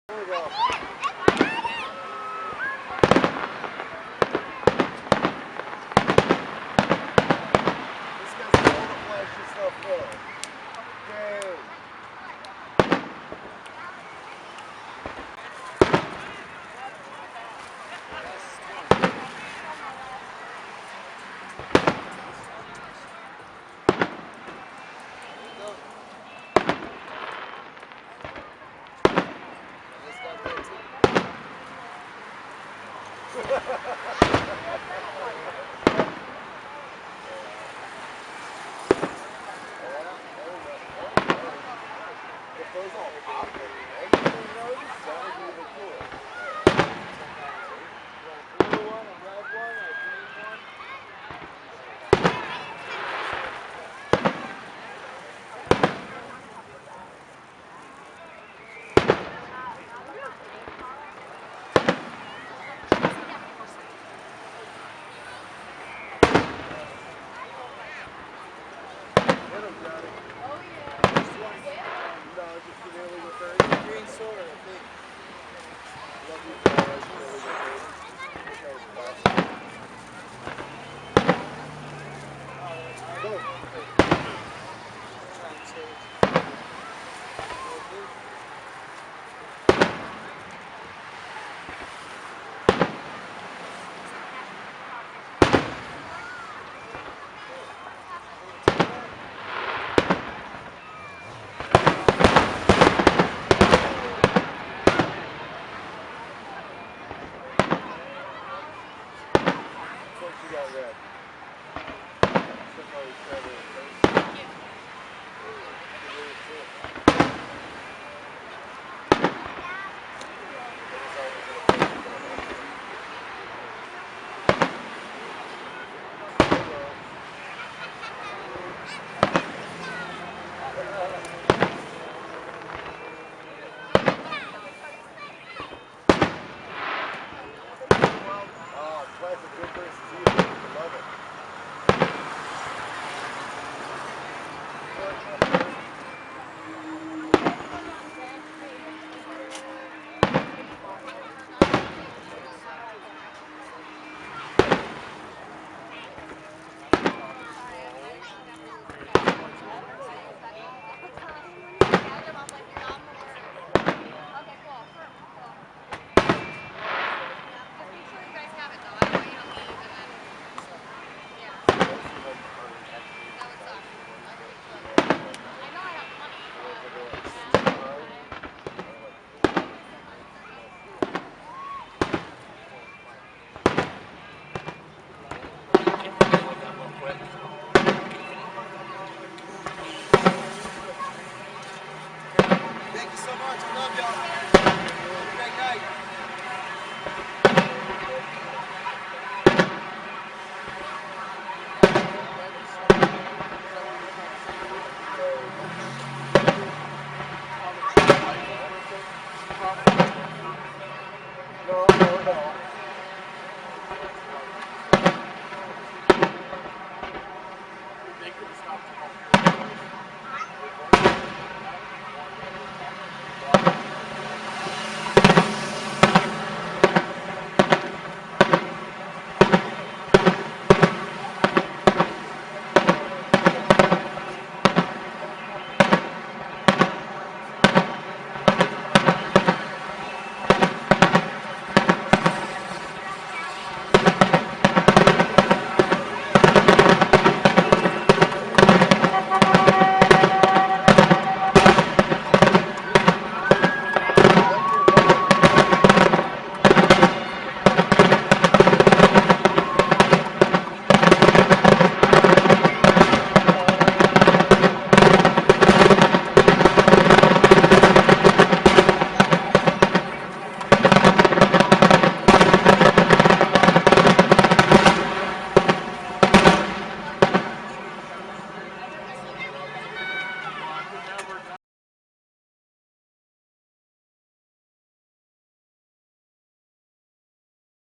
There we go. This guy's all the flashy stuff there. Okay. If those all pop and everything knows, that would be even cooler. A blue one, a red one, a green one. Get him, Johnny. Oh yeah. This one? No, just the illegal third. Green sword, I think. Love you for all right, illegal third. That was classic. Go. What you got red? Somebody's got it. Classic good versus evil. I love it. Thank you so much. I love y'all. Have a great night.